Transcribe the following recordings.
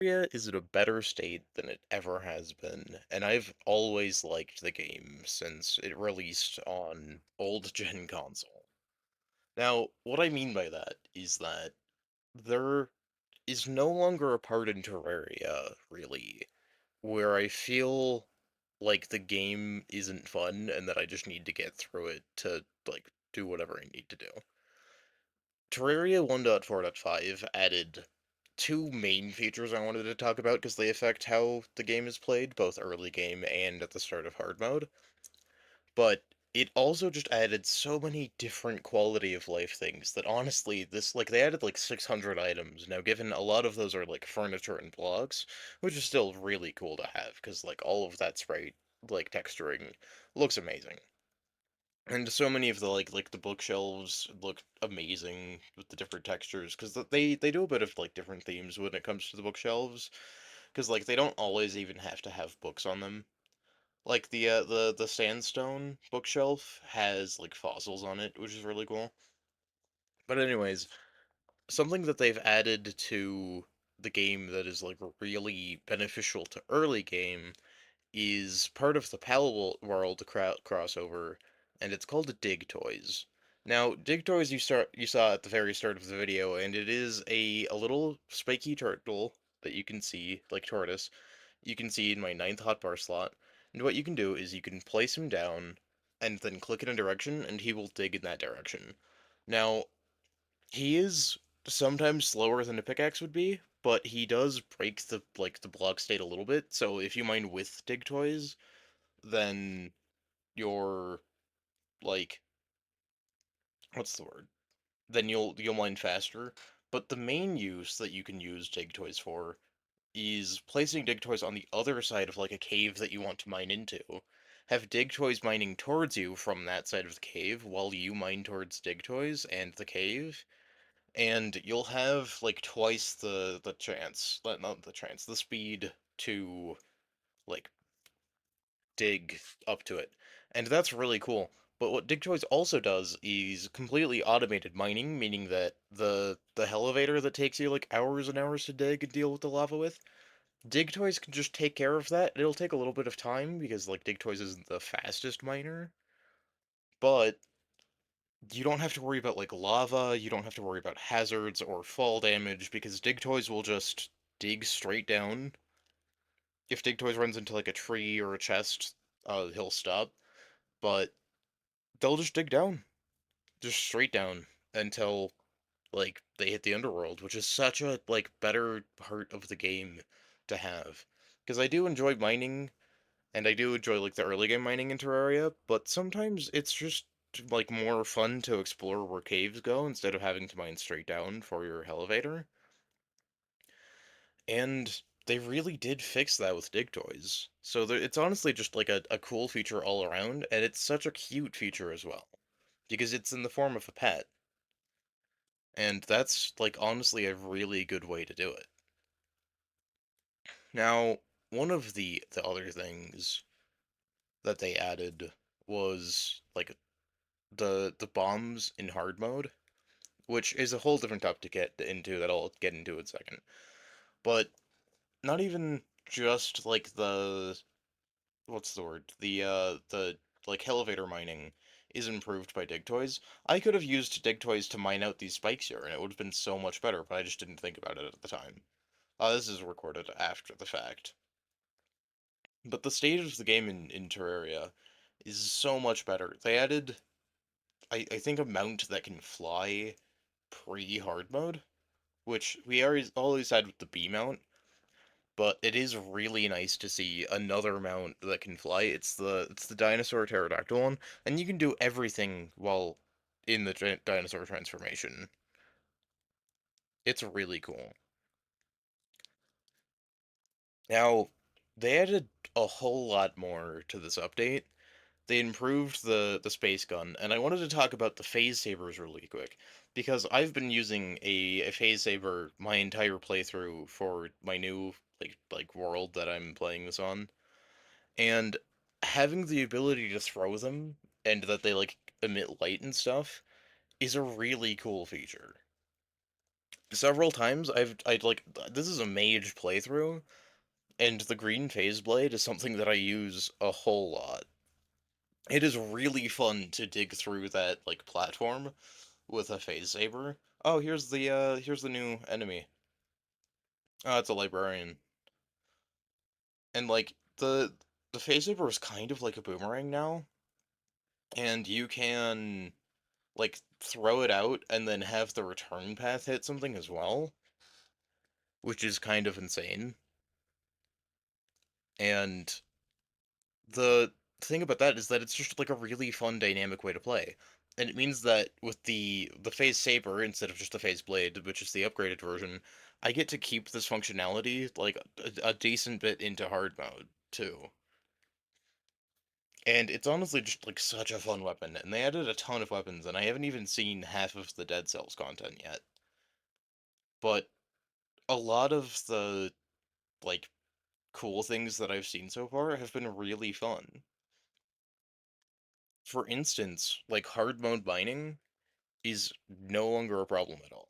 Terraria is in a better state than it ever has been, and I've always liked the game since it released on old gen console. Now, what I mean by that is that there is no longer a part in Terraria, really, where I feel like the game isn't fun and that I just need to get through it to, do whatever I need to do. Terraria 1.4.5 added two main features I wanted to talk about because they affect how the game is played, both early game and at the start of hard mode. But it also just added so many different quality of life things that honestly, they added like 600 items. Now, given a lot of those are like furniture and blocks, which is still really cool to have because like all of that sprite, texturing looks amazing. And so many of the the bookshelves look amazing with the different textures because they do a bit of like different themes when it comes to the bookshelves because like they don't always even have to have books on them. Like the sandstone bookshelf has like fossils on it, which is really cool. But anyways, something that they've added to the game that is like really beneficial to early game is part of the Pal World crossover, and it's called a Digtoise. Now, Digtoise you saw at the very start of the video, and it is a little spiky turtle that you can see, like tortoise, you can see in my ninth hotbar slot. And what you can do is you can place him down, and then click in a direction, and he will dig in that direction. Now, he is sometimes slower than a pickaxe would be, but he does break the block state a little bit. So if you mine with Digtoise, then you're like what's the word? Then you'll mine faster. But the main use that you can use Digtoise for is placing Digtoise on the other side of like a cave that you want to mine into. Have Digtoise mining towards you from that side of the cave while you mine towards Digtoise and the cave, and you'll have like twice the chance, not the chance, the speed to like dig up to it. And that's really cool. But what Digtoise also does is completely automated mining, meaning that the elevator that takes you like hours and hours to dig and deal with the lava with, Digtoise can just take care of that. It'll take a little bit of time because like Digtoise isn't the fastest miner, but you don't have to worry about like lava, you don't have to worry about hazards or fall damage because Digtoise will just dig straight down. If Digtoise runs into like a tree or a chest, he'll stop, but they'll just dig down, just straight down until like they hit the underworld, which is such a like better part of the game to have. Because I do enjoy mining, and I do enjoy like the early game mining in Terraria, but sometimes it's just like more fun to explore where caves go instead of having to mine straight down for your elevator. And they really did fix that with Digtoise. So it's honestly just like a cool feature all around, and it's such a cute feature as well. Because it's in the form of a pet. And that's like honestly a really good way to do it. Now, one of the other things that they added was like the bombs in hard mode, which is a whole different topic to get into that I'll get into in a second. But not even just like the what's the word? The like elevator mining is improved by Digtoise. I could have used Digtoise to mine out these spikes here, and it would have been so much better, but I just didn't think about it at the time. This is recorded after the fact. But the state of the game in Terraria is so much better. They added, I think, a mount that can fly pre-hard mode, which we always had with the B mount, but it is really nice to see another mount that can fly. It's the dinosaur pterodactyl one, and you can do everything while in the dinosaur transformation. It's really cool. Now, they added a whole lot more to this update. They improved the space gun, and I wanted to talk about the phase sabers really quick because I've been using a phase saber my entire playthrough for my new world that I'm playing this on, and having the ability to throw them and that they like emit light and stuff is a really cool feature. Several times I'd like this is a mage playthrough, and the green phase blade is something that I use a whole lot. It is really fun to dig through that like platform with a phase saber. Oh, here's the new enemy. Oh, it's a librarian. And like the phase saber is kind of like a boomerang now, and you can like throw it out and then have the return path hit something as well, which is kind of insane. And the thing about that is that it's just like a really fun dynamic way to play. And it means that with the phase saber instead of just the phase blade, which is the upgraded version, I get to keep this functionality like a decent bit into hard mode too. And it's honestly just like such a fun weapon. And they added a ton of weapons, and I haven't even seen half of the Dead Cells content yet. But a lot of the like cool things that I've seen so far have been really fun. For instance, like hard mode mining is no longer a problem at all.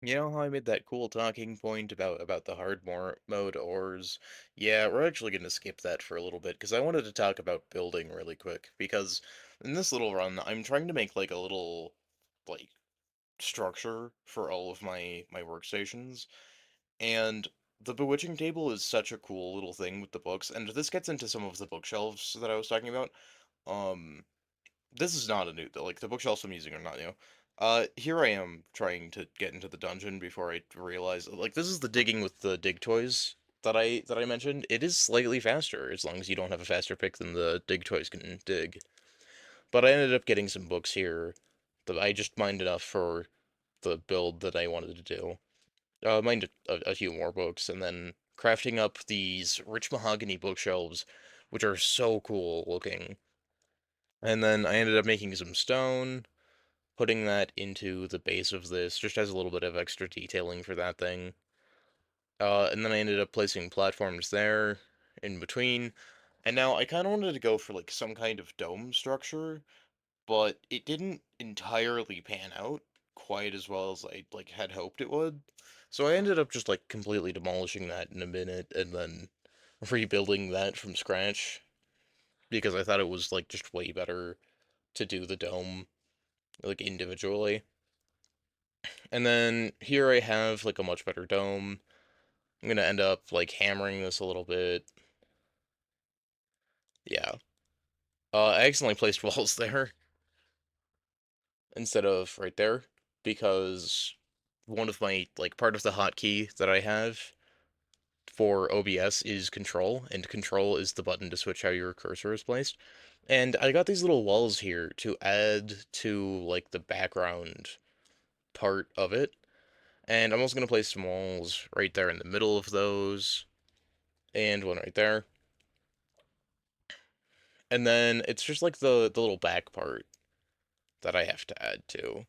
You know how I made that cool talking point about the mode ores? Yeah, we're actually going to skip that for a little bit because I wanted to talk about building really quick because in this little run I'm trying to make like a little like structure for all of my workstations, and the bewitching table is such a cool little thing with the books, and this gets into some of the bookshelves that I was talking about. Um this is not a new like the bookshelves I'm using are not new. Here I am trying to get into the dungeon before I realize like this is the digging with the Digtoise that I mentioned. It is slightly faster as long as you don't have a faster pick than the Digtoise can dig. But I ended up getting some books here that I just mined enough for the build that I wanted to do. Mined a few more books and then crafting up these rich mahogany bookshelves, which are so cool looking. And then I ended up making some stone, putting that into the base of this, just as a little bit of extra detailing for that thing. And then I ended up placing platforms there in between. And now I kind of wanted to go for like some kind of dome structure, but it didn't entirely pan out quite as well as I like had hoped it would. So I ended up just like completely demolishing that in a minute and then rebuilding that from scratch because I thought it was like just way better to do the dome like individually. And then here I have like a much better dome. I'm gonna end up like hammering this a little bit. Yeah. I accidentally placed walls there instead of right there because one of my like part of the hotkey that I have for OBS is control, and control is the button to switch how your cursor is placed. And I got these little walls here to add to like the background part of it. And I'm also gonna place some walls right there in the middle of those, and one right there. And then it's just like the little back part that I have to add to.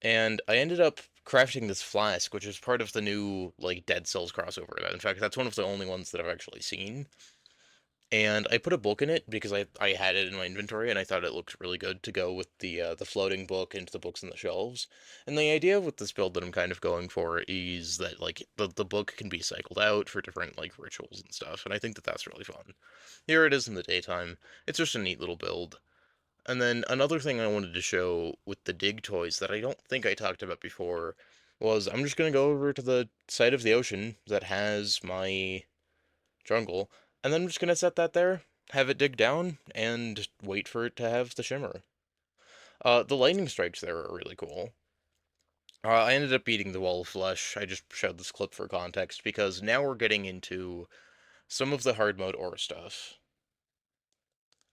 And I ended up crafting this flask, which is part of the new like Dead Cells crossover. In fact, that's one of the only ones that I've actually seen. And I put a book in it because I had it in my inventory and I thought it looked really good to go with the floating book and the books in the shelves. And the idea with this build that I'm kind of going for is that like the book can be cycled out for different like rituals and stuff, and I think that that's really fun. Here it is in the daytime. It's just a neat little build. And then another thing I wanted to show with the Digtoise that I don't think I talked about before was I'm just gonna go over to the side of the ocean that has my jungle, and then I'm just gonna set that there, have it dig down, and wait for it to have the shimmer. The lightning strikes there are really cool. I ended up beating the wall of flesh. I just showed this clip for context because now we're getting into some of the hard mode ore stuff.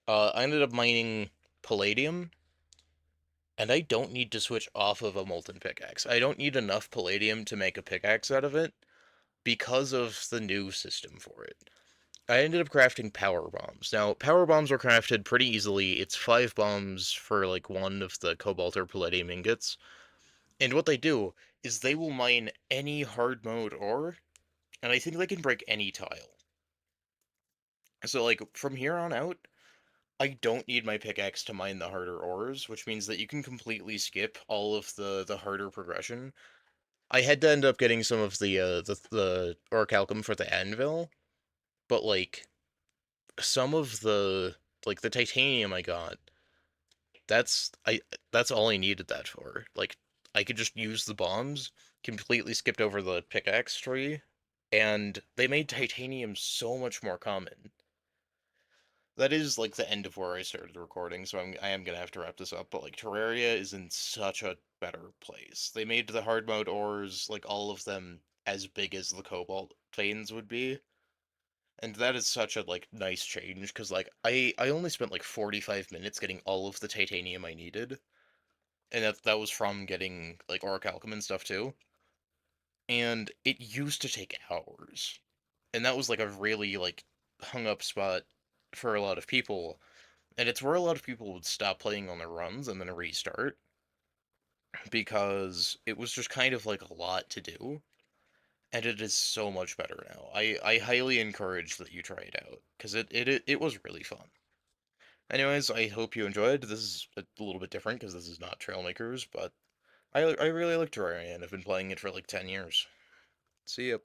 I ended up mining palladium, and I don't need to switch off of a molten pickaxe. I don't need enough palladium to make a pickaxe out of it because of the new system for it. I ended up crafting power bombs. Now, power bombs were crafted pretty easily. It's 5 bombs for like one of the cobalt or palladium ingots. And what they do is they will mine any hard mode ore, and I think they can break any tile. So like from here on out, I don't need my pickaxe to mine the harder ores, which means that you can completely skip all of the harder progression. I had to end up getting some of the orichalcum for the anvil, but like some of the like the titanium I got, that's I that's all I needed that for. Like I could just use the bombs, completely skipped over the pickaxe tree, and they made titanium so much more common. That is like the end of where I started recording, so I am gonna have to wrap this up. But like Terraria is in such a better place. They made the hard mode ores, like all of them, as big as the cobalt veins would be, and that is such a like nice change. Because like I only spent like 45 minutes getting all of the titanium I needed, and that was from getting like orichalcum and stuff too. And it used to take hours, and that was like a really like hung up spot for a lot of people. And it's where a lot of people would stop playing on their runs and then restart because it was just kind of like a lot to do. And it is so much better now. I highly encourage that you try it out because it was really fun. Anyways, I hope you enjoyed. This is a little bit different because this is not Trailmakers, but I really like Terraria and I've been playing it for like 10 years. See ya.